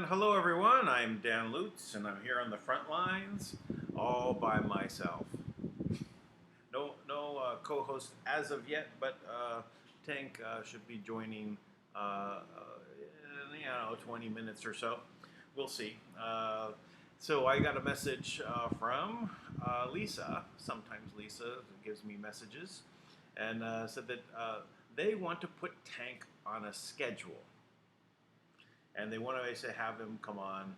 Hello everyone, I'm Dan Lutz and I'm here on the front lines all by myself. No co-host as of yet, but Tank should be joining in 20 minutes or so. We'll see. So I got a message from Lisa. Sometimes Lisa gives me messages and said that they want to put Tank on a schedule. And they want to have him come on,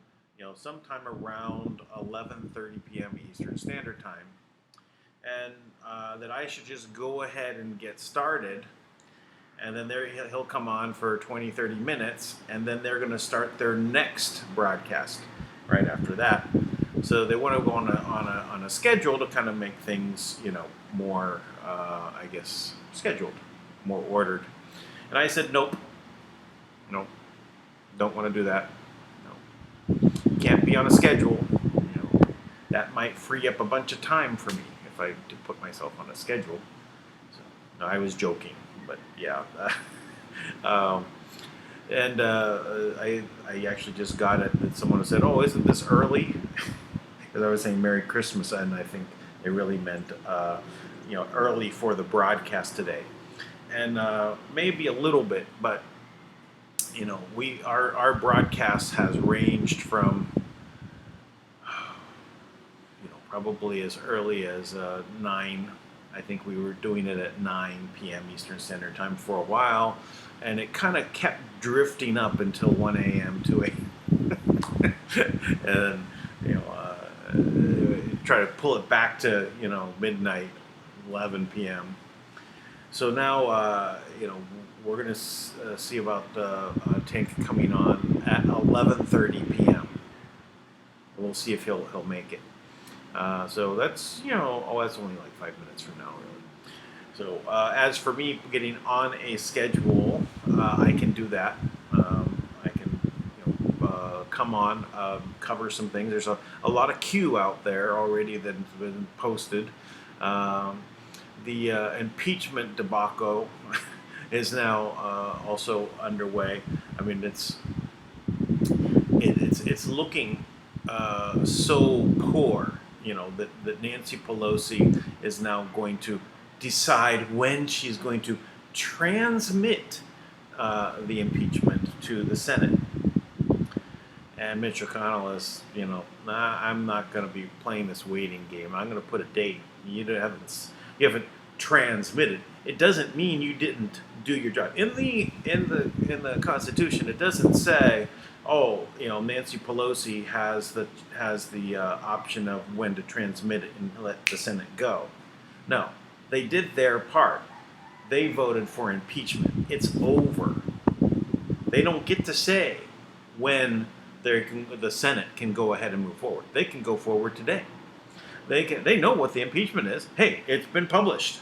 sometime around 11:30 p.m. Eastern Standard Time, and that I should just go ahead and get started, and then he'll come on for 20, 30 minutes, and then they're going to start their next broadcast right after that. So they want to go on a schedule to kind of make things, more, scheduled, more ordered. And I said, nope. Don't want to do that. No. Can't be on a schedule. That might free up a bunch of time for me if I did put myself on a schedule. So, no, I was joking, but yeah. I actually just got it that someone said, "Oh, isn't this early?" Because I was saying Merry Christmas, and I think they really meant early for the broadcast today, and maybe a little bit, but. Our broadcast has ranged from probably as early as 9. I think we were doing it at 9 p.m. Eastern Standard Time for a while, and it kind of kept drifting up until 1 a.m., 2 a.m. and try to pull it back to midnight, 11 p.m. So now we're going to see about Tank coming on at 11:30 p.m. We'll see if he'll make it. So that's that's only like 5 minutes from now, really. So as for me getting on a schedule, I can do that. I can come on, cover some things. There's a lot of queue out there already that's been posted. The impeachment debacle is now also underway. I mean, it's looking so poor, that Nancy Pelosi is now going to decide when she's going to transmit the impeachment to the Senate. And Mitch McConnell is, I'm not going to be playing this waiting game. I'm going to put a date. You haven't transmitted. It doesn't mean you didn't do your job. In the Constitution, it doesn't say, Nancy Pelosi has the option of when to transmit it and let the Senate go. No, they did their part. They voted for impeachment. It's over. They don't get to say when the Senate can go ahead and move forward. They can go forward today. They know what the impeachment is. Hey, it's been published.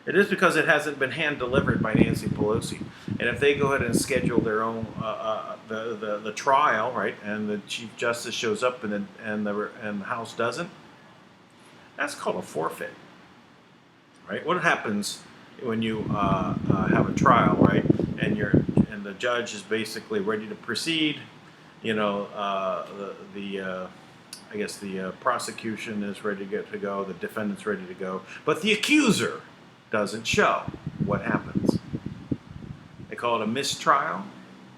It is because it hasn't been hand-delivered by Nancy Pelosi. And if they go ahead and schedule their own the trial, right, and the Chief Justice shows up and the House doesn't, that's called a forfeit, right? What happens when you have a trial, right, and the judge is basically ready to proceed? The prosecution is ready to go, the defendant's ready to go, but the accuser doesn't show. What happens? They call it a mistrial,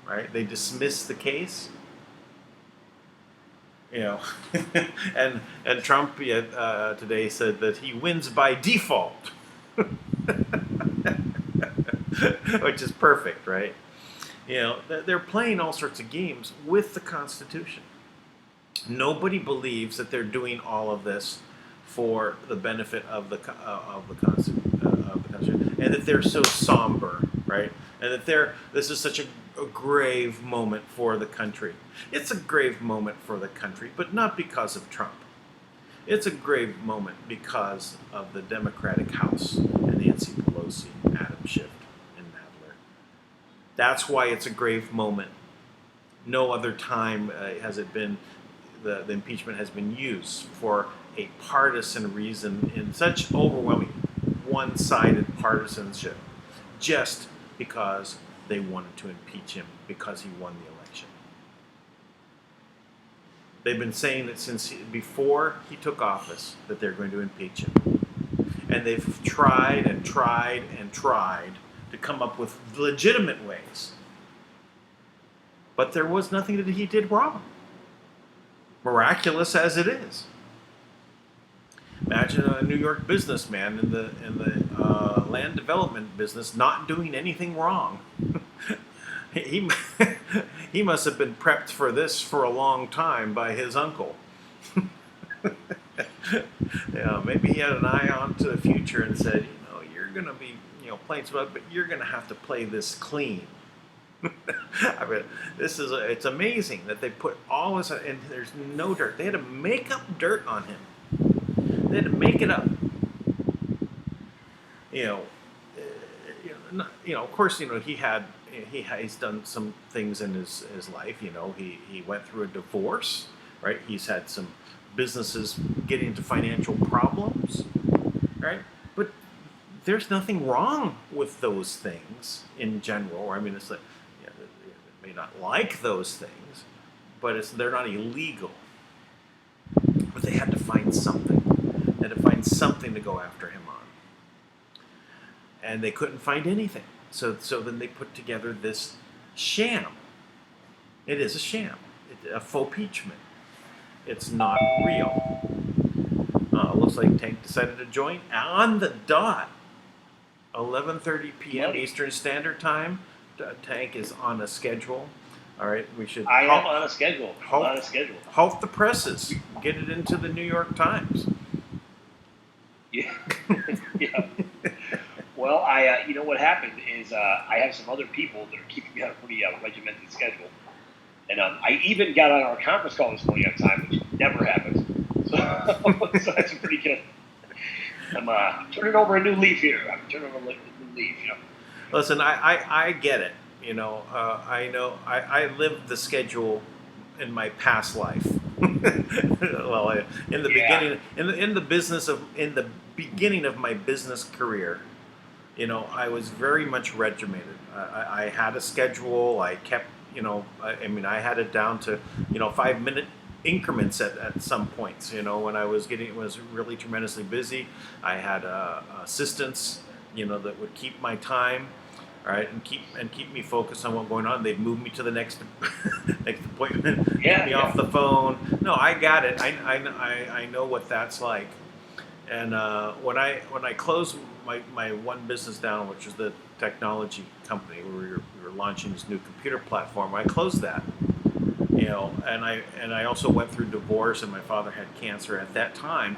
right? They dismiss the case. And Trump today said that he wins by default, which is perfect, right? They're playing all sorts of games with the Constitution. Nobody believes that they're doing all of this for the benefit of the Constitution, and that they're so somber, right? And that this is such a grave moment for the country. It's a grave moment for the country, but not because of Trump. It's a grave moment because of the Democratic House and Nancy Pelosi, Adam Schiff, and Nadler. That's why it's a grave moment. No other time has it been. The impeachment has been used for a partisan reason in such overwhelming, one-sided partisanship, just because they wanted to impeach him because he won the election. They've been saying that before he took office that they're going to impeach him. And they've tried and tried and tried to come up with legitimate ways. But there was nothing that he did wrong. Miraculous as it is. Imagine a New York businessman in the land development business not doing anything wrong. he he must have been prepped for this for a long time by his uncle. Yeah, maybe he had an eye on to the future and said, you're going to be, playing some, but you're going to have to play this clean. I mean, it's amazing that they put all this, and there's no dirt. They had to make up dirt on him. They had to make it up. Of course, he's done some things in his life. He went through a divorce, right? He's had some businesses getting into financial problems, right? But there's nothing wrong with those things in general. I mean, it's like, they may not like those things, but they're not illegal. But they had to find something. They had to find something to go after him on. And they couldn't find anything. So then they put together this sham. It is a sham. A faux impeachment. It's not real. Looks like Tank decided to join on the dot. 11:30 p.m. Eastern Standard Time. Tank is on a schedule. All right, we should. I am on a schedule. Halt the presses. Get it into the New York Times. Yeah. Yeah. Well, what happened is I have some other people that are keeping me on a pretty regimented schedule. And I even got on our conference call this morning on time, which never happens. So that's pretty good. I'm turning over a new leaf here. Listen, I get it. I know I lived the schedule in my past life. Well, in the beginning, in the beginning of my business career, I was very much regimented. I had a schedule. I kept. I had it down to, 5-minute increments at some points. When I was really tremendously busy, I had assistants, that would keep my time, all right, and keep me focused on what's going on. They'd move me to the next appointment, get me off the phone. No, I got it. I know what that's like. And when I closed my one business down, which is the technology company where we were launching this new computer platform, I closed that. And I also went through divorce, and my father had cancer at that time.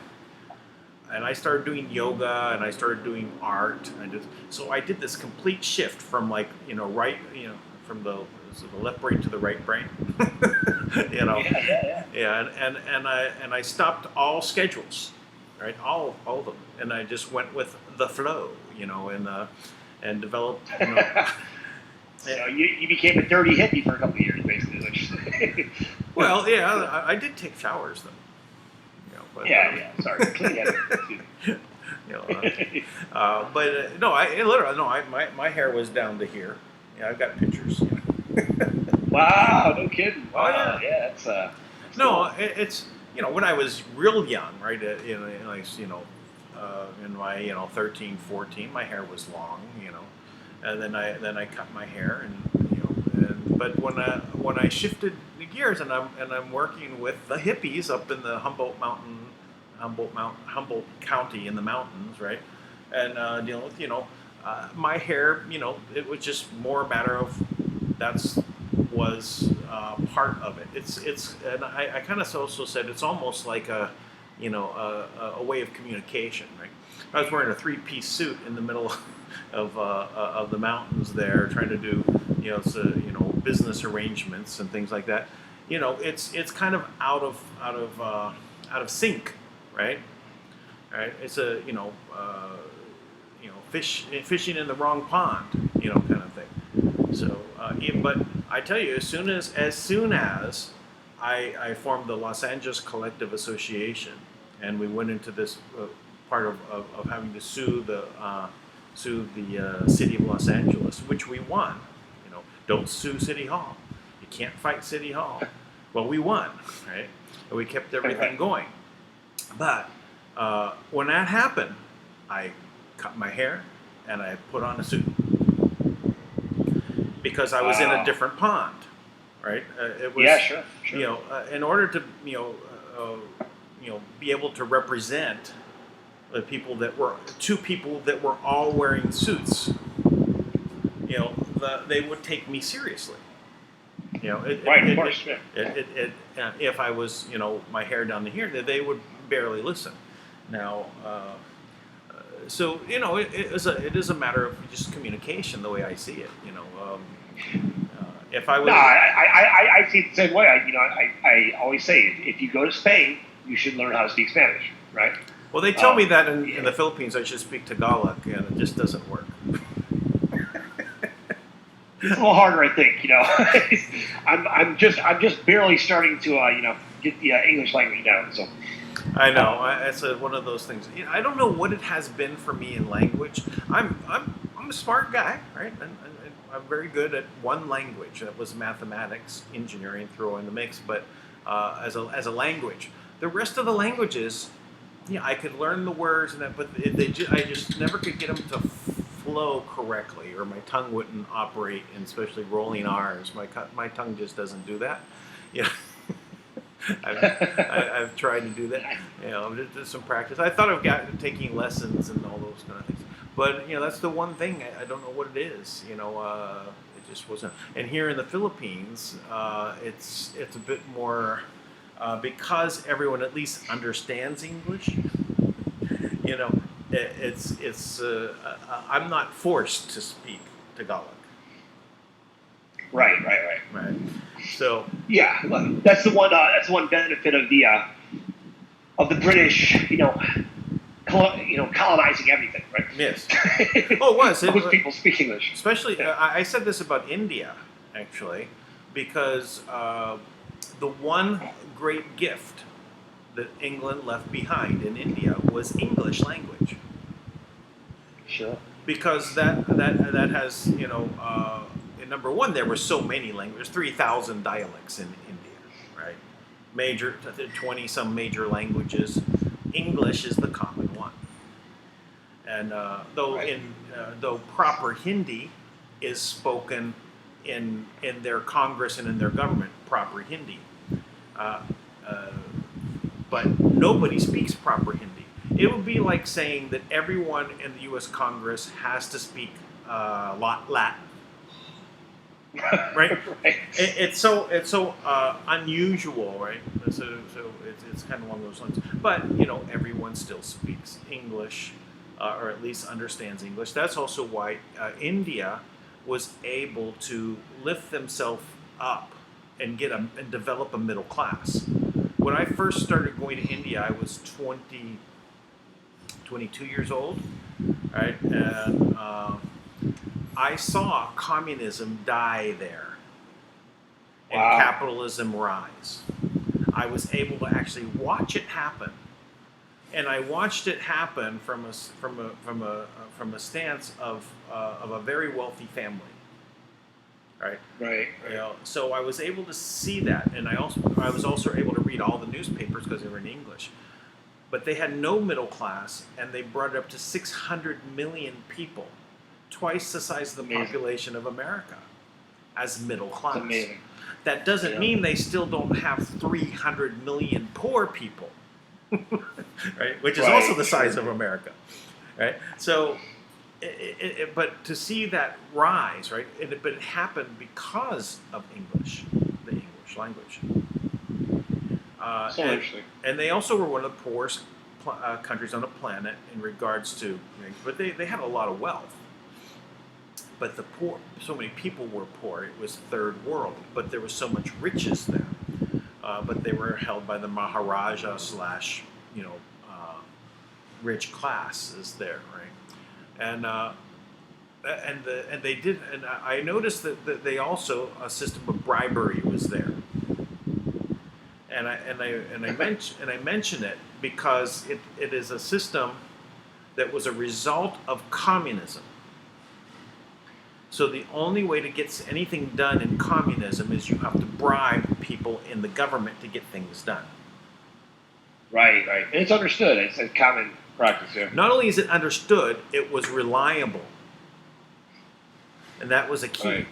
And I started doing yoga, and I started doing art. So I did this complete shift from from the left brain to the right brain. And I stopped all schedules. Right, all of them, and I just went with the flow, and developed. So you became a dirty hippie for a couple of years, basically. Well, yeah, I did take showers though. But, sorry, clean but no, I literally my hair was down to here. Yeah, I've got pictures. Wow, no kidding. Wow, it's no, cool. It's. When I was real young, right, in my 13, 14, my hair was long, and then I cut my hair, but when I shifted the gears and I'm working with the hippies up in the Humboldt County in the mountains, right, and dealing with my hair, it was just more a matter of was part of it. It's and I kind of also said it's almost like a way of communication, right? I was wearing a 3-piece suit in the middle of the mountains there, trying to do business arrangements and things like that. It's kind of out of sync, right? Right? It's a fishing in the wrong pond, kind of thing. So, but I tell you, as soon as I formed the Los Angeles Collective Association, and we went into this part of having to sue the city of Los Angeles, which we won. Don't sue City Hall. You can't fight City Hall. Well, we won, right? And we kept everything going. But when that happened, I cut my hair and I put on a suit because I was in a different pond, right? It was, sure. you know, in order to, be able to represent the people that were two people that were all wearing suits, they would take me seriously. Of course. If I was, my hair down to here, they would barely listen. Now, so it is a matter of just communication, the way I see it. If I was, no, I see it the same way. I always say if you go to Spain, you should learn how to speak Spanish, right? Well, they tell me that in the Philippines I should speak Tagalog, and it just doesn't work. It's a little harder, I think. I'm just barely starting to get the English language down. So I know it's one of those things. I don't know what it has been for me in language. I'm a smart guy, right? And I'm very good at one language. That was mathematics, engineering, throw in the mix. But as a language, the rest of the languages, I could learn the words and that, but I just never could get them to flow correctly, or my tongue wouldn't operate, and especially rolling R's. My tongue just doesn't do that. I've tried to do that. Just some practice. I thought of taking lessons and all those kind of things, but that's the one thing I don't know what it is. It just wasn't. And here in the Philippines, it's a bit more because everyone at least understands English. I'm not forced to speak Tagalog. Right. So that's the one. That's one benefit of the British, colonizing everything, right? Yes. Oh, it was. Most people speak English. Especially, I said this about India, actually, because the one great gift that England left behind in India was English language. Sure. Because that has, number one, there were so many languages, 3,000 dialects in India, right? 20 some major languages. English is the common one. And though proper Hindi is spoken in their Congress and in their government, proper Hindi. But nobody speaks proper Hindi. It would be like saying that everyone in the U.S. Congress has to speak Latin, right? It's so unusual, right? So it's kind of along those lines. But everyone still speaks English, or at least understands English. That's also why India was able to lift themselves up and develop a middle class. When I first started going to India, I was 22 years old, right? And I saw communism die there and capitalism rise. I was able to actually watch it happen, and I watched it happen from a stance of a very wealthy family. Right. So I was able to see that, and I was also able to read all the newspapers because they were in English. But they had no middle class, and they brought it up to 600 million people, twice the size of the population of America, as middle class. That's amazing. That doesn't mean they still don't have 300 million poor people, right? Which is also the size of America, right? So. But to see that rise, right? But it happened because of English, the English language. And they also were one of the poorest countries on the planet in regards to, but they had a lot of wealth. But the poor, so many people were poor. It was third world, but there was so much riches there. But they were held by the Maharaja / rich classes there, right? And they did, and I noticed that they also a system of bribery was there, and I mention it because it is a system that was a result of communism. So the only way to get anything done in communism is you have to bribe people in the government to get things done. Right, right. And it's understood. It's a common practice, yeah. Not only is it understood, it was reliable. And that was a key. Right.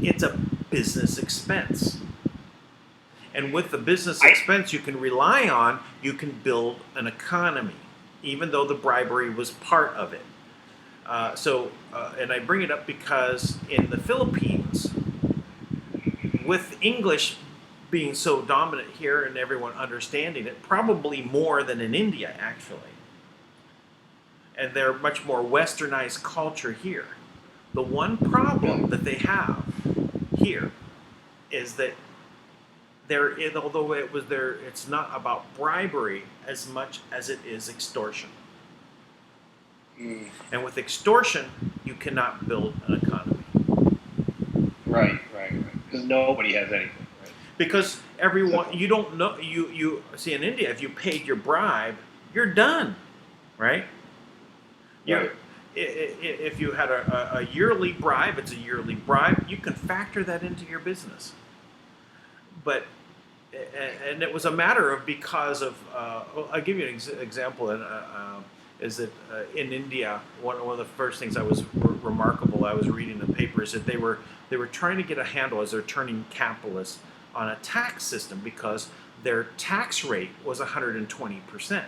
It's a business expense. And with the business expense you can rely on, you can build an economy, even though the bribery was part of it. And I bring it up because in the Philippines, with English being so dominant here and everyone understanding it, probably more than in India, actually. And they're much more westernized culture here. The one problem that they have here is that although it's not about bribery as much as it is extortion. And with extortion, you cannot build an economy. Right. Because nobody has anything. Right? Because everyone, you don't know, you see in India, if you paid your bribe, you're done, right? Right. If you had a yearly bribe, it's a yearly bribe. You can factor that into your business. And it was a matter of because of. I'll give you an example. Is that in India, one of the first things I was remarkable. I was reading the papers that they were trying to get a handle as they're turning capitalists on a tax system because their tax rate was 120%.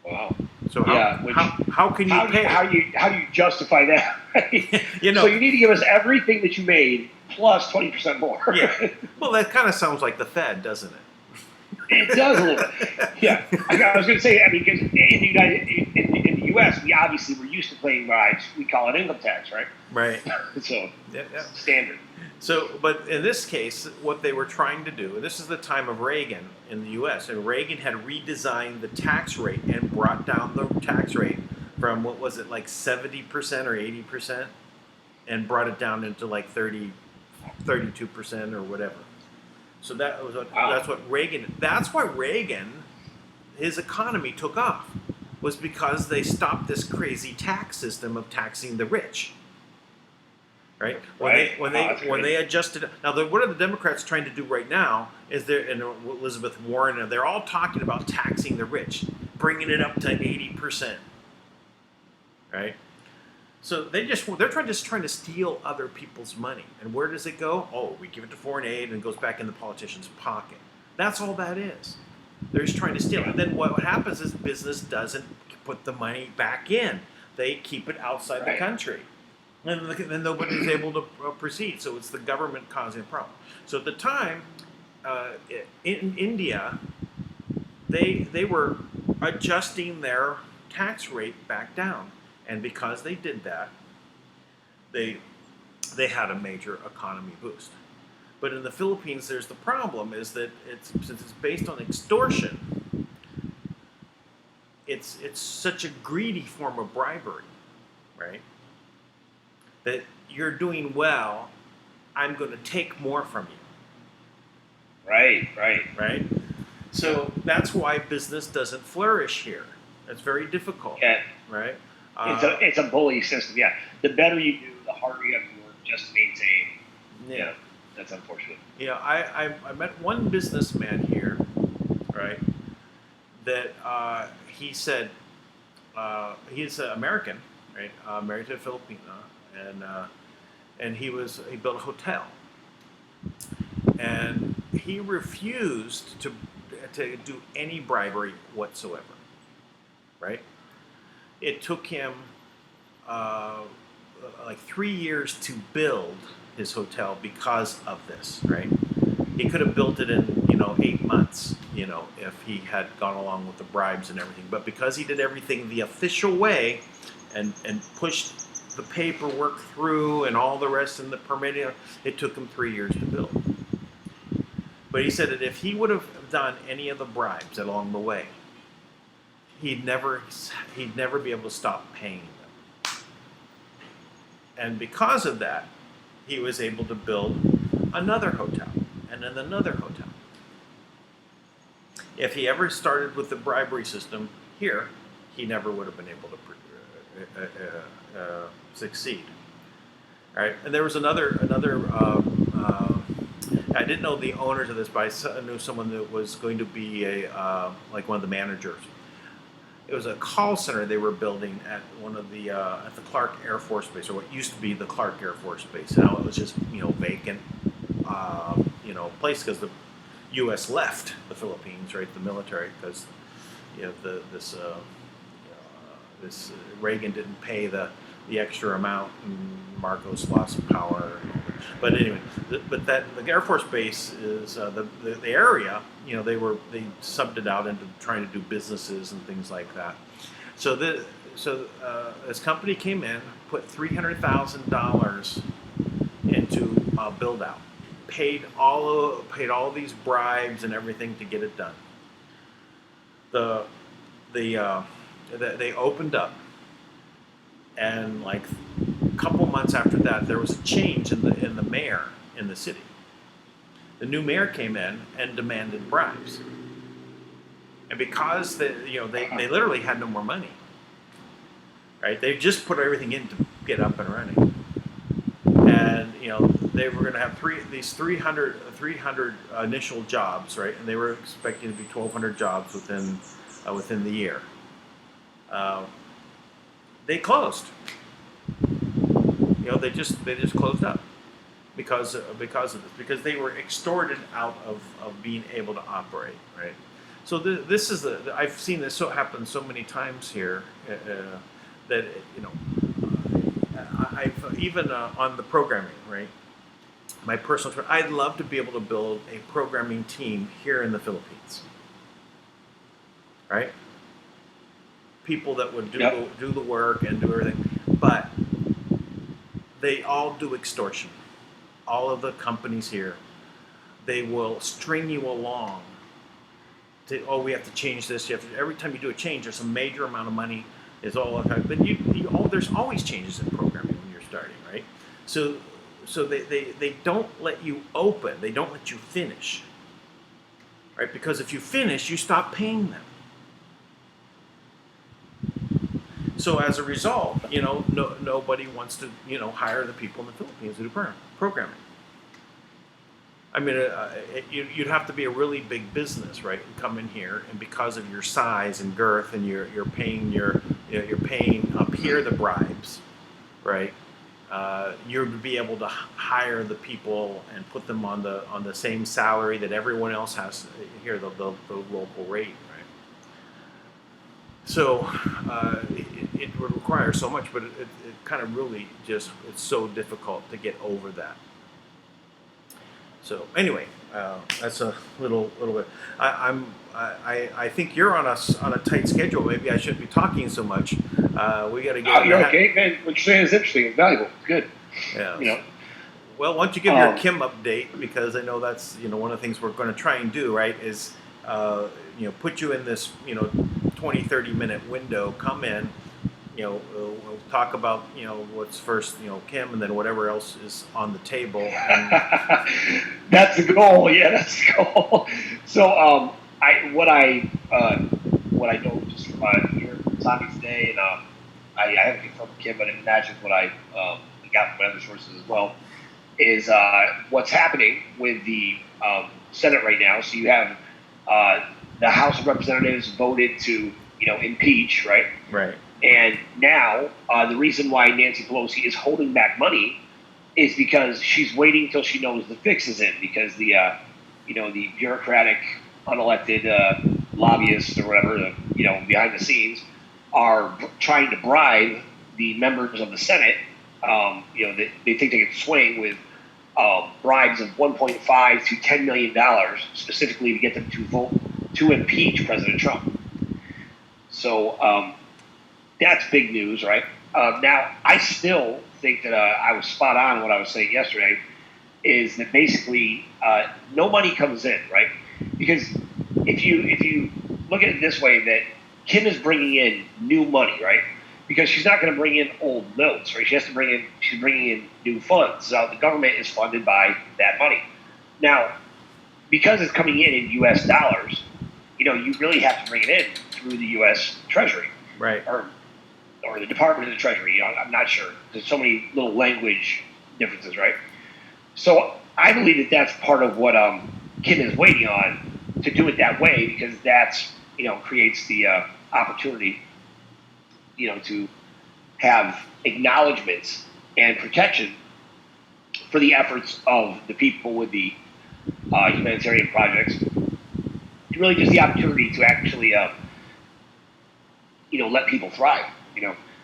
Wow. So how can you pay? How do you justify that? You know, so you need to give us everything that you made plus 20% more. Yeah. Well, that kind of sounds like the Fed, doesn't it? It does a little bit. Yeah. I was going to say, I mean, because in the U.S., we obviously were used to paying bribes. We call it income tax, right? Right. So yeah. standard. So, but in this case, what they were trying to do, and this is the time of Reagan in the U.S., and Reagan had redesigned the tax rate and brought down the tax rate from, what was it, like 70% or 80%, and brought it down into like 32% or whatever. So that's what Reagan, that's why Reagan, his economy took off, was because they stopped this crazy tax system of taxing the rich. Right? When they adjusted. Now, what are the Democrats trying to do right now? And Elizabeth Warren, they're all talking about taxing the rich, bringing it up to 80%. Right? So they're just trying to steal other people's money. And where does it go? Oh, we give it to foreign aid, and it goes back in the politician's pocket. That's all that is. They're just trying to steal. And then what happens is business doesn't put the money back in. They keep it outside the country. And then nobody's able to proceed. So it's the government causing a problem. So at the time, in India, they were adjusting their tax rate back down. And because they did that, they had a major economy boost. But in the Philippines, there's the problem is that since it's based on extortion, it's such a greedy form of bribery, right? That you're doing well, I'm going to take more from you. Right. So that's why business doesn't flourish here. It's very difficult. Yeah. Right. It's a bully system. Yeah. The better you do, the harder you have to work just to maintain. Yeah. That's unfortunate. Yeah. I met one businessman here, right? That he said he's American, right? Married to a Filipina. And he built a hotel, and he refused to do any bribery whatsoever. Right? It took him like 3 years to build his hotel because of this. Right? He could have built it in 8 months, if he had gone along with the bribes and everything. But because he did everything the official way, and pushed the paperwork through and all the rest and the permitting, it took him 3 years to build. But he said that if he would have done any of the bribes along the way, he'd never be able to stop paying them. And because of that, he was able to build another hotel and then another hotel. If he ever started with the bribery system here, he never would have been able to succeed. All right, and there was another. I didn't know the owners of this, but I knew someone that was going to be like one of the managers. It was a call center they were building at one of the at the Clark Air Force Base, or what used to be the Clark Air Force Base. Now it was just vacant, place because the U.S. left the Philippines, right? The military, because this Reagan didn't pay the extra amount, and Marcos lost power. But anyway, the Air Force Base is the area. They subbed it out into trying to do businesses and things like that. So this company came in, put $300,000 into build out, paid all these bribes and everything to get it done. They opened up, and like a couple months after that, there was a change in the mayor in the city. The new mayor came in and demanded bribes, and because they literally had no more money, right? They just put everything in to get up and running, and they were going to have 300 initial jobs, right? And they were expecting to be 1,200 jobs within the year. They closed. They just closed up because of this, because they were extorted out of being able to operate, right? So this is I've seen this happen so many times here that I've even on the programming, right? My personal, I'd love to be able to build a programming team here in the Philippines, right? People that would do the work and do everything, but they all do extortion. All of the companies here, they will string you along. We have to change this. Every time you do a change, there's a major amount of money. But there's always changes in programming when you're starting, right? So they don't let you open. They don't let you finish, right? Because if you finish, you stop paying them. So as a result, nobody wants to, hire the people in the Philippines to do programming. I mean, you'd have to be a really big business, right, and come in here, and because of your size and girth, and you're paying up here the bribes, right? You'd be able to hire the people and put them on the same salary that everyone else has here, the local rate. So it would require so much, but it kind of really it's so difficult to get over that. So anyway, that's a little bit. I think you're on a tight schedule. Maybe I shouldn't be talking so much. We got to get. You're okay, man. What you're saying is interesting. It's valuable. It's good. Yeah. Well, why don't you give your Kim update, because I know that's one of the things we're going to try and do, right? Is put you in this 20-30 minute window. Come in, we'll talk about what's first, Kim, and then whatever else is on the table. And that's the goal. Yeah, that's the goal. So what I know just from here Tommy's day, and I haven't confirmed with Kim, but I imagine what I got from other sources as well is what's happening with the Senate right now. So you have the House of Representatives voted to impeach, right? Right. And now the reason why Nancy Pelosi is holding back money is because she's waiting till she knows the fix is in, because the the bureaucratic, unelected lobbyists or whatever, behind the scenes are trying to bribe the members of the Senate. They think they can swing with bribes of $1.5 to $10 million specifically to get them to vote to impeach President Trump. So that's big news, right? Now, I still think that I was spot on what I was saying yesterday, is that basically no money comes in, right? Because if you look at it this way, that Kim is bringing in new money, right? Because she's not going to bring in old notes, right? She's bringing in new funds. So the government is funded by that money. Now, because it's coming in U.S. dollars, you really have to bring it in through the U.S. Treasury, right? Or or the Department of the Treasury. I'm not sure. There's so many little language differences, right? So I believe that that's part of what Kim is waiting on to do it that way, because that's creates the opportunity to have acknowledgments and protection for the efforts of the people with the humanitarian projects. It really gives the opportunity to actually let people thrive.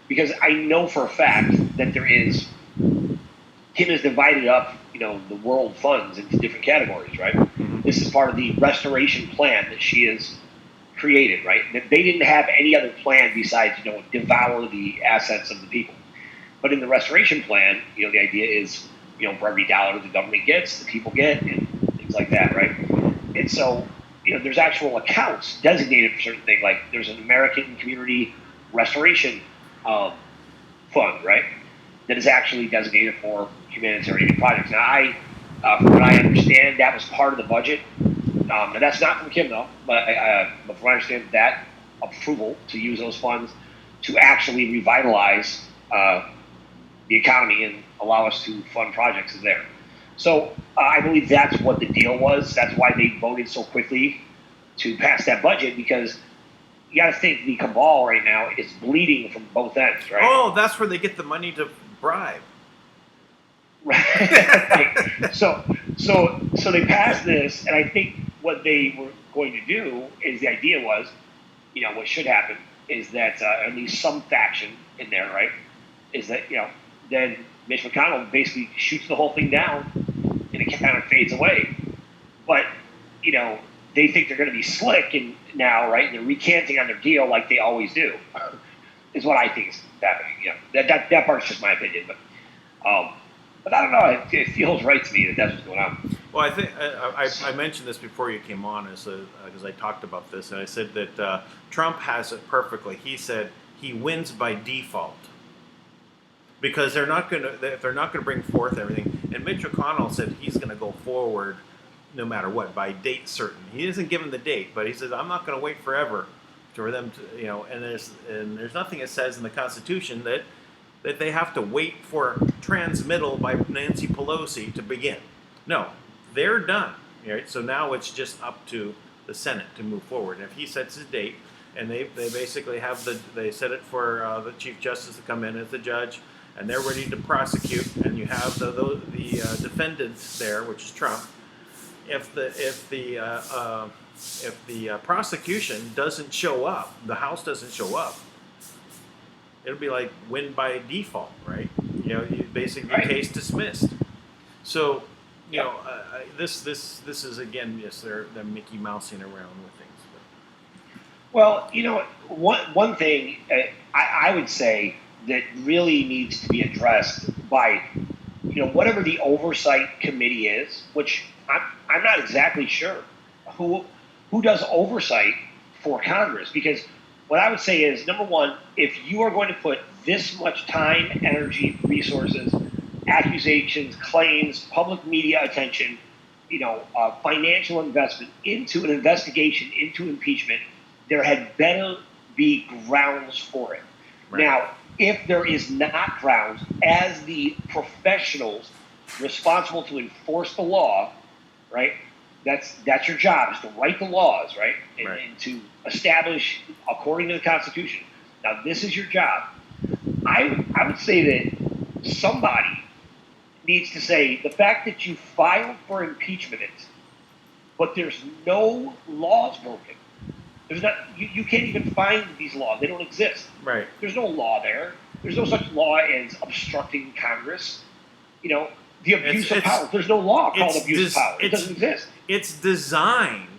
Because I know for a fact that Kim has divided up the world funds into different categories, right? Mm-hmm. This is part of the restoration plan that she has created, right? That they didn't have any other plan besides devour the assets of the people. But in the restoration plan, the idea is for every dollar the government gets, the people get, and things like that, right? And so there's actual accounts designated for certain things. Like there's an American Community Restoration Fund, right? That is actually designated for humanitarian projects. Now, from what I understand, that was part of the budget. And that's not from Kim, though. But from what I understand, that approval to use those funds to actually revitalize the economy and allow us to fund projects is there. So I believe that's what the deal was. That's why they voted so quickly to pass that budget, because you got to think the cabal right now is bleeding from both ends, right? Oh, that's where they get the money to bribe. Right. So they passed this, and I think what they were going to do is, the idea was, what should happen is that at least some faction in there, right, is that then Mitch McConnell basically shoots the whole thing down, and it kind of fades away. But they think they're going to be slick and now, right? They're recanting on their deal like they always do. Is what I think is happening. That part's just my opinion, but I don't know. It feels right to me that that's what's going on. Well, I think I mentioned this before you came on, because I talked about this, and I said that Trump has it perfectly. He said he wins by default because if they're not going to bring forth everything. And Mitch McConnell said he's going to go forward no matter what, by date certain. He isn't given the date, but he says I'm not going to wait forever for them to And there's nothing that says in the Constitution that they have to wait for transmittal by Nancy Pelosi to begin. No, they're done. Right? So now it's just up to the Senate to move forward. And if he sets his date, and they basically they set it for the Chief Justice to come in as the judge, and they're ready to prosecute, and you have the defendant there, which is Trump. If the prosecution doesn't show up, the House doesn't show up, it'll be like win by default, right? You basically right. Case dismissed. So this is again, yes, they're Mickey Mousing around with things. But. Well, one thing I would say that really needs to be addressed by whatever the oversight committee is, which I'm not exactly sure who does oversight for Congress, because what I would say is, number one, if you are going to put this much time, energy, resources, accusations, claims, public media attention, financial investment into an investigation, into impeachment, there had better be grounds for it. Right. Now, if there is not grounds, as the professionals responsible to enforce the law, right? That's your job, is to write the laws, right? And to establish according to the Constitution. Now, this is your job. I would say that somebody needs to say the fact that you filed for impeachment, but there's no laws broken. There's not. You can't even find these laws. They don't exist. Right. There's no law there. There's no such law as obstructing Congress. The abuse of power. There's no law called abuse of power. It doesn't exist. It's designed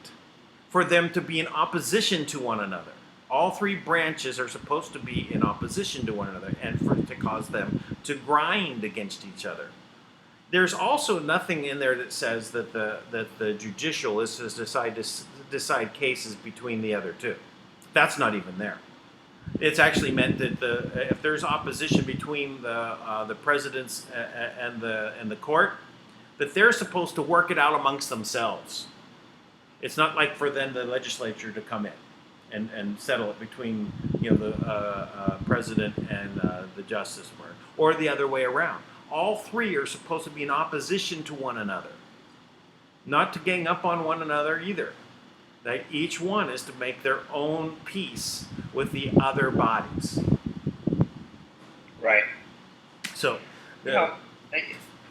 for them to be in opposition to one another. All three branches are supposed to be in opposition to one another, and to cause them to grind against each other. There's also nothing in there that says that the judicial is to decide cases between the other two. That's not even there. It's actually meant that if there's opposition between the presidents and the court, that they're supposed to work it out amongst themselves. It's not like for then the legislature to come in and settle it between the president and the justice, or the other way around. All three are supposed to be in opposition to one another, not to gang up on one another either. That each one is to make their own peace with the other bodies. Right. So,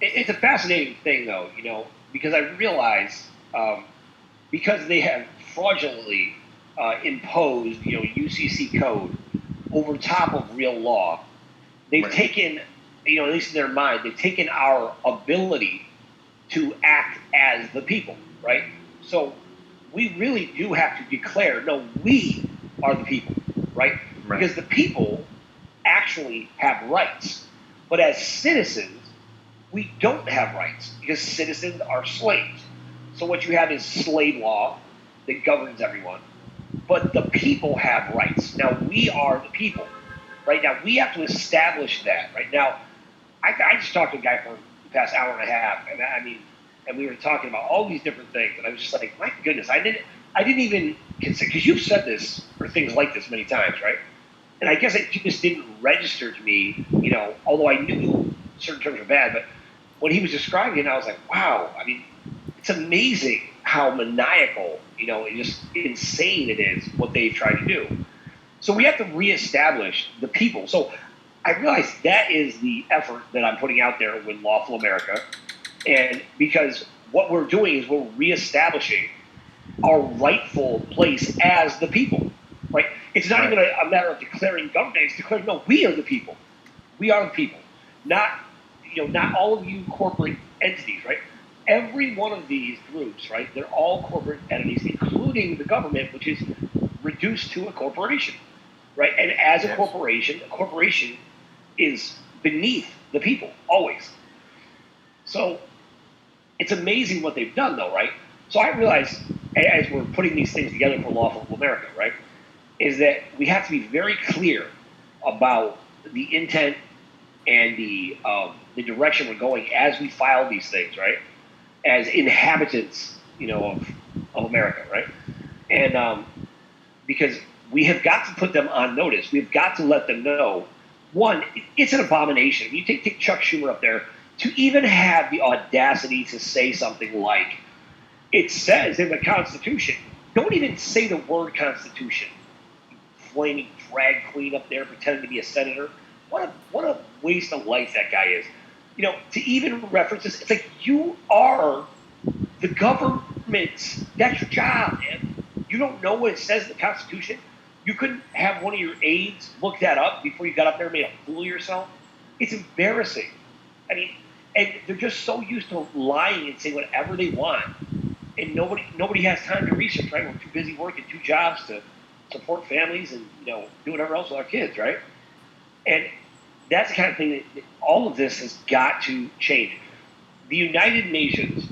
it's a fascinating thing, though, because I realize because they have fraudulently imposed, UCC code over top of real law, they've taken, at least in their mind, they've taken our ability to act as the people, right? So we really do have to declare, no, we are the people, right? Because the people actually have rights. But as citizens, we don't have rights because citizens are slaves. So what you have is slave law that governs everyone. But the people have rights. Now, we are the people. Right now, we have to establish that. Right now, I just talked to a guy for the past hour and a half, and we were talking about all these different things, and I was just like, my goodness, I didn't even consider, because you've said this or things like this many times, right? And I guess it just didn't register to me, although I knew certain terms were bad, but when he was describing it, I was like, wow, it's amazing how maniacal, and just insane it is what they've tried to do. So we have to reestablish the people. So I realize that is the effort that I'm putting out there with Lawful America. And because what we're doing is we're reestablishing our rightful place as the people, right? It's not even a matter of declaring government. It's declaring, no, we are the people. We are the people. Not all of you corporate entities, right? Every one of these groups, right, they're all corporate entities, including the government, which is reduced to a corporation, right? And as a corporation is beneath the people, always. So it's amazing what they've done, though, right? So I realize, as we're putting these things together for Lawful America, right, is that we have to be very clear about the intent and the direction we're going as we file these things, right? As inhabitants, of America, right? And because we have got to put them on notice. We've got to let them know. One, it's an abomination. You take Chuck Schumer up there to even have the audacity to say something like, it says in the Constitution. Don't even say the word Constitution. You flaming drag queen up there pretending to be a senator. What a waste of life that guy is. To even reference this, it's like you are the government. That's your job, man. You don't know what it says in the Constitution. You couldn't have one of your aides look that up before you got up there and made a fool of yourself. It's embarrassing. And they're just so used to lying and saying whatever they want, and nobody has time to research. Right? We're too busy working 2 jobs to support families and do whatever else with our kids, right? And that's the kind of thing that all of this has got to change. The United Nations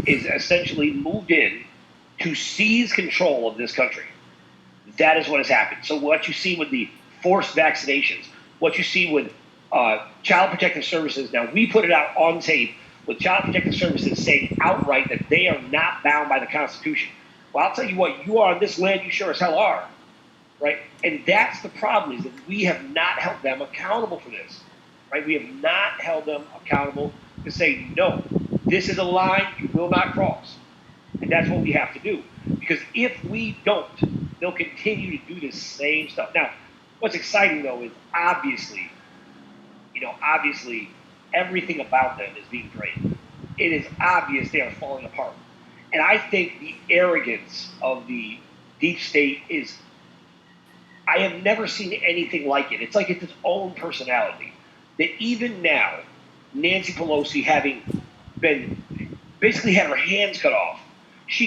is essentially moved in to seize control of this country. That is what has happened. So what you see with the forced vaccinations, what you see with Child Protective Services, now we put it out on tape with Child Protective Services saying outright that they are not bound by the Constitution. Well, I'll tell you what, you are on this land, you sure as hell are. Right? And that's the problem, is that we have not held them accountable for this. Right? We have not held them accountable to say, no, this is a line you will not cross. And that's what we have to do. Because if we don't, they'll continue to do the same stuff. Now, what's exciting, though, is obviously everything about them is being drained. It is obvious they are falling apart. And I think the arrogance of the deep state is, I have never seen anything like it. It's like it's its own personality. That even now, Nancy Pelosi, having been basically had her hands cut off, she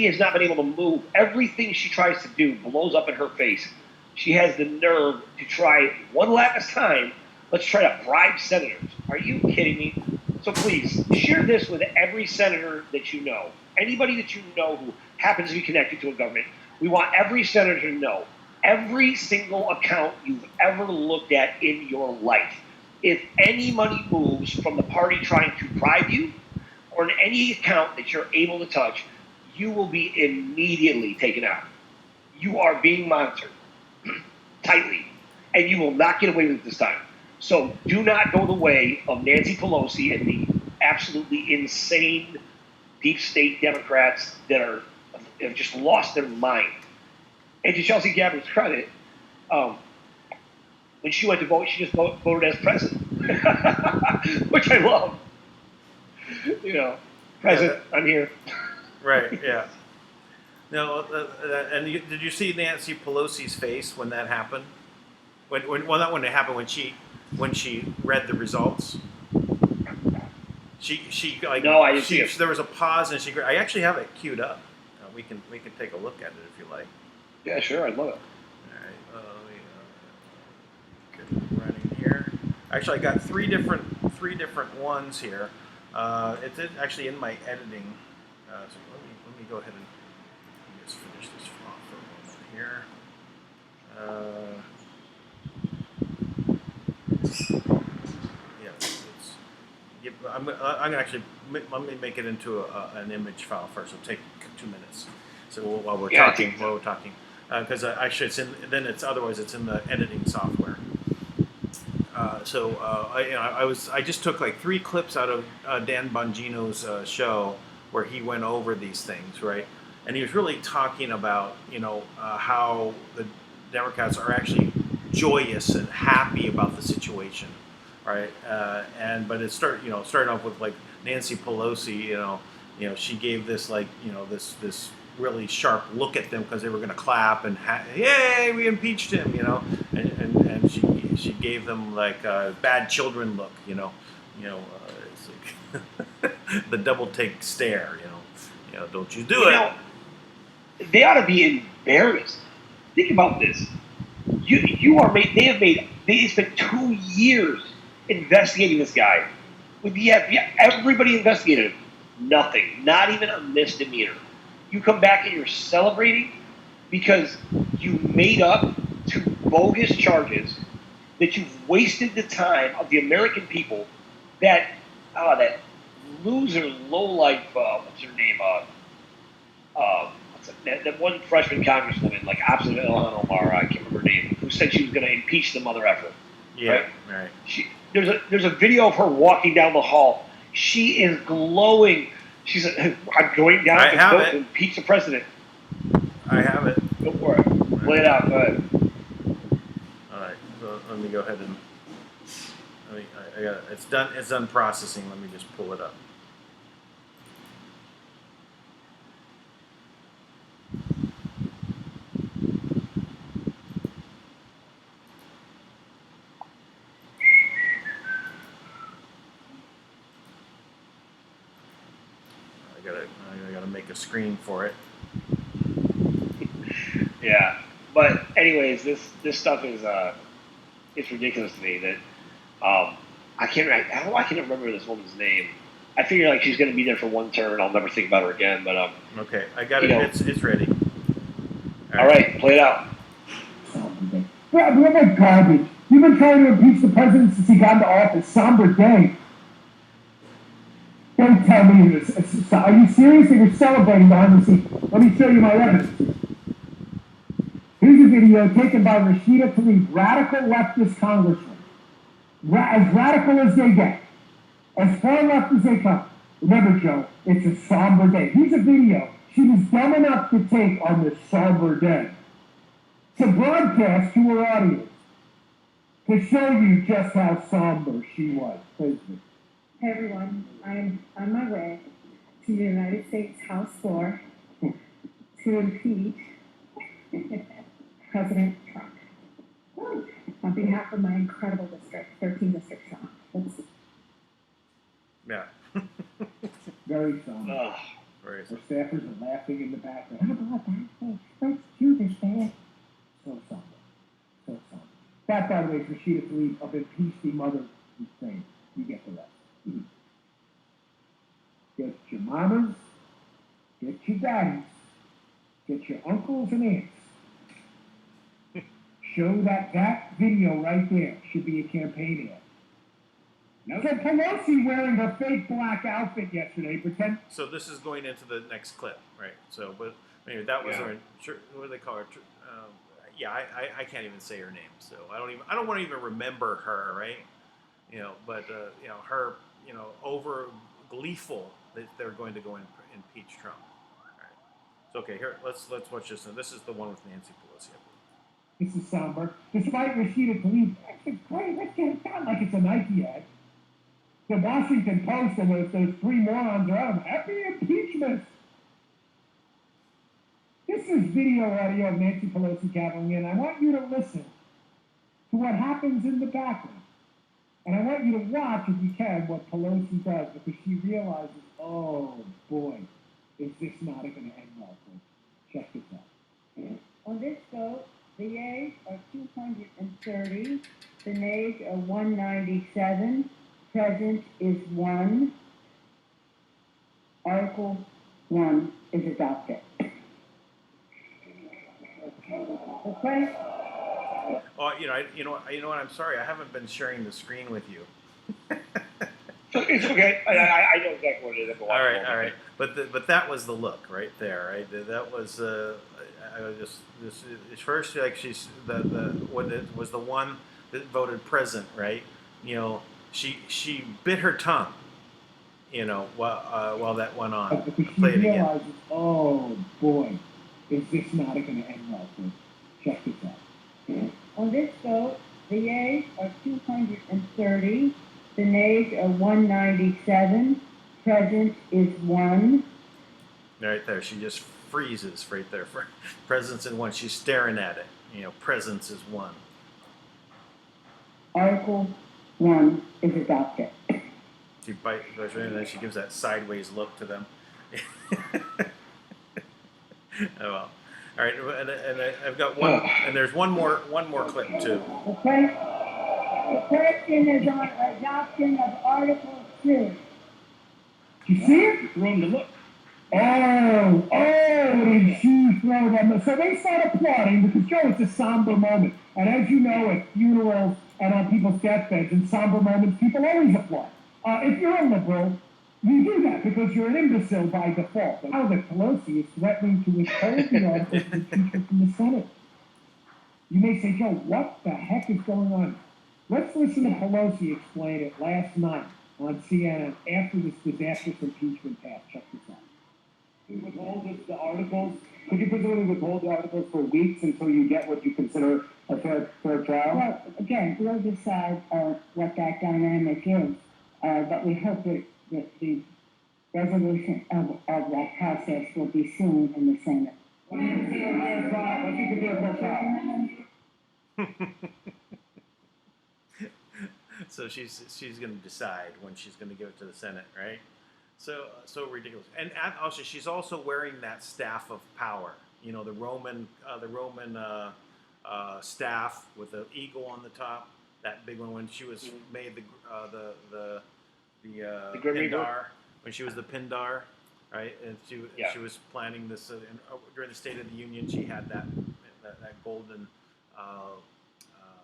has not been able to move. Everything she tries to do blows up in her face. She has the nerve to try one last time. Let's try to bribe senators. Are you kidding me? So please, share this with every senator that you know. Anybody that you know who happens to be connected to a government. We want every senator to know every single account you've ever looked at in your life. If any money moves from the party trying to bribe you, or in any account that you're able to touch, you will be immediately taken out. you are being monitored tightly, and you will not get away with it this time. So do not go the way of Nancy Pelosi and the absolutely insane deep state Democrats that have just lost their mind. And to Chelsea Gabard's credit, when she went to vote, she just voted as president, which I love. You know, president, I'm here. Right. Yeah. No. Did you see Nancy Pelosi's face when that happened? Well, not when it happened. When she read the results. She like no, I didn't see it. There was a pause, and I actually have it queued up. We can take a look at it if you like. Yeah, sure, I'd love it. All right, get it running here. Actually, I got three different ones here. It's actually in my editing. So let me go ahead and just finish this off for a moment here. Yeah, I'm gonna actually let me make it into an image file first. It'll take 2 minutes. So while we're talking, because actually otherwise it's in the editing software. I just took like 3 clips out of Dan Bongino's show where he went over these things, right? And he was really talking about how the Democrats are actually joyous and happy about the situation, right? But it started off with like Nancy Pelosi, she gave this this really sharp look at them because they were going to clap and yay, we impeached him, and she gave them like a bad children look, it's like the double take stare, don't you do it. They ought to be embarrassed. Think about this. They spent 2 years investigating this guy. With the FBI, everybody investigated him. Nothing. Not even a misdemeanor. You come back and you're celebrating because you made up 2 bogus charges, that you've wasted the time of the American people, that loser, lowlife, what's her name? That one freshman congresswoman, like opposite of Ilhan Omar, I can't remember her name, who said she was going to impeach the mother effer. Yeah, right. There's a video of her walking down the hall. She is glowing. She said, "I'm going down to vote to impeach the president." I have it. Go for it. Play it out. Go ahead. All right. So let me go ahead and I got it. It's done. It's done processing. Let me just pull it up. I gotta make a screen for it. Yeah, but anyways, this stuff is it's ridiculous to me that I can't remember this woman's name. I figure like she's gonna be there for 1 term and I'll never think about her again. But okay, I got it. It's ready. All right, play it out. What garbage? You've been trying to impeach the president since he got into office. Somber day. Don't tell me this. Are you serious? They were celebrating behind the scenes. Let me show you my evidence. Here's a video taken by Rashida Tlaib, radical leftist congressman. As radical as they get. As far left as they come. Remember, Joe, it's a somber day. Here's a video she was dumb enough to take on this somber day. To broadcast to her audience. To show you just how somber she was. Please. Hey everyone, I'm on my way to the United States House floor to impeach President Trump. On behalf of my incredible district, 13 district strong. Let's see. Yeah. Very somber. Oh. Her staffers are laughing in the background. How about that? Hey, let's do this, man. So somber. So somber. That, by the way, is Rashida Tlaib of Impeach the Mother thing. You get the rest. Get your mamas, get your daddies, get your uncles and aunts. Show that video right there should be a campaign ad. Now, so Pelosi wearing her fake black outfit yesterday, pretend. So this is going into the next clip, right? So, but Maybe that was Yeah. her. What do they call her? Yeah, I can't even say her name, so I don't want to even remember her, right? But her, over gleeful that they're going to go and impeach Trump. All right. So okay, here let's watch this. This is the one with Nancy Pelosi. This is somber. Despite Rashida Tlaib, actually, great, let's get it done like it's a Nike ad. The Washington Post and those three morons are out. Happy impeachment. This is video audio of Nancy Pelosi gabbling in. I want you to listen to what happens in the background. And I want you to watch, if you can, what Pelosi does, because she realizes, oh boy, is this not going to end well. Check this out. On this vote, the yeas are 230, the nays are 197, present is 1. Article 1 is adopted. Okay? Oh, you know what? I'm sorry, I haven't been sharing the screen with you. It's okay. I know exactly what it is. All right. But that was the look right there, right? That was I was just this first, like, she's the what it was, the one that voted present, right? She bit her tongue, while that went on. Because she Play it again. realizes, oh boy, is this not going to end well. Check this out. On this vote, the yeas are 230, the nays are 197, present is 1. Right there, she just freezes right there. Presence in 1. She's staring at it. Presence is 1. Article 1 is adopted. She goes right in, and then she gives that sideways look to them. Oh well. All right, and I've got one, and there's one more clip too. Okay? The question is on adoption of Article 2. You see it? Room to look. Oh, did she throw them? So they start applauding because, Joe, it's a somber moment. And as you know, at funerals and on people's deathbeds, in somber moments, people always applaud. If you're a liberal, you do that because you're an imbecile by default. But now that Pelosi is threatening to withhold the articles of impeachment from the Senate, you may say, Joe, what the heck is going on? Let's listen to Pelosi explain it last night on CNN after this disastrous impeachment passed. Check this out. You withhold the articles? Could you presumably withhold the articles for weeks until you get what you consider a fair trial? Well, again, we'll decide what that dynamic is, but we hope that the resolution of that process will be soon in the Senate. What do you consider a fair trial? So she's going to decide when she's going to give it to the Senate, right? So ridiculous. And also, she's also wearing that staff of power. The Roman staff with the eagle on the top. That big one when she was made the Pindar, when she was the Pindar, right? And she was planning this during the State of the Union. She had that golden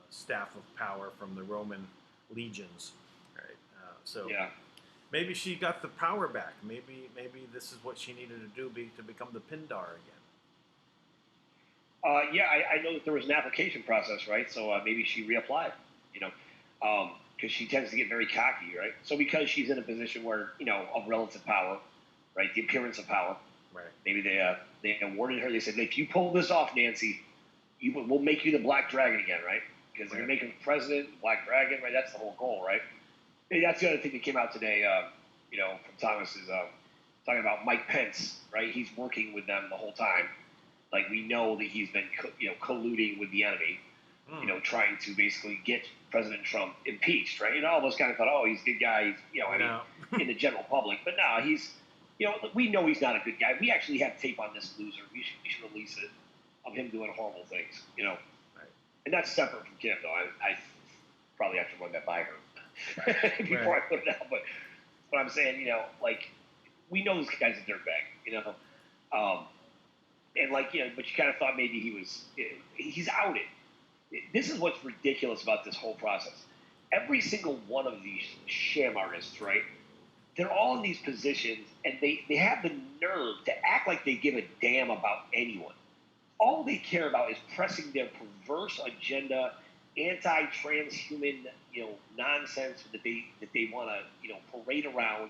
staff of power from the Roman legions, right? Maybe she got the power back. Maybe this is what she needed to do to become the Pindar again. I know that there was an application process, right? So maybe she reapplied, because she tends to get very cocky, right? So because she's in a position where, of relative power, right, the appearance of power, right? Maybe they awarded her. They said, if you pull this off, Nancy, we'll make you the Black Dragon again, right? Because they're going to make him president, Black Dragon, right? That's the whole goal, right? And that's the other thing that came out today, from Thomas is talking about Mike Pence, right? He's working with them the whole time. Like, we know that he's been, colluding with the enemy, trying to basically get President Trump impeached, right? All of us kind of thought, oh, he's a good guy. He's, in the general public. But no, he's, we know he's not a good guy. We actually have tape on this loser. We should release it of him doing horrible things, Right. And that's separate from Kim, though. I probably have to run that by her before I put it out. But I'm saying, we know this guy's a dirtbag, and but you kind of thought maybe he's outed. This is what's ridiculous about this whole process. Every single one of these sham artists, right, they're all in these positions, and they have the nerve to act like they give a damn about anyone. All they care about is pressing their perverse agenda, anti-transhuman, nonsense that they want to, parade around.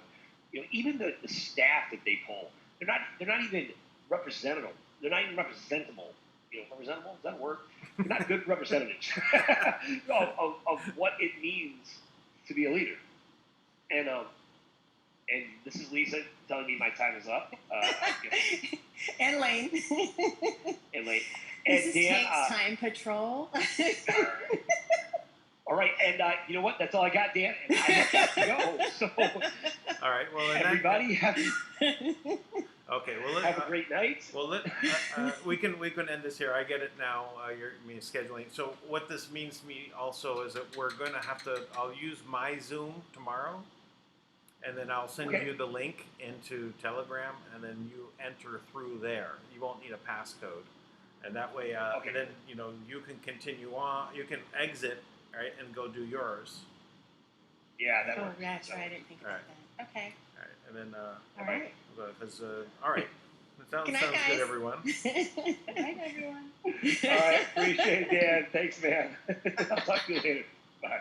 Even the staff that they pull, they're not even representable. They're not even representable. Representable, is that a word? They're not good representatives of what it means to be a leader. And this is Lisa telling me my time is up. And Lane. And Lane. This And is Dan. Tank's Time Patrol. All right, and you know what? That's all I got, Dan. And I have to go. So, All right. Well, everybody have okay. Well, a great night. Well, we can end this here. I get it now. You're scheduling. So what this means to me also is that we're going to have to. I'll use my Zoom tomorrow, and then I'll send you the link into Telegram, and then you enter through there. You won't need a passcode, and that way, and then you can continue on. You can exit, right, and go do yours. Yeah, that Oh, works. that's right. I didn't think about that. Okay. All right, and then All right. because all right, that sounds Good night, good, guys. everyone. Good night, everyone. All right, appreciate it, Dan. Thanks, man. I'll talk to you later. Bye.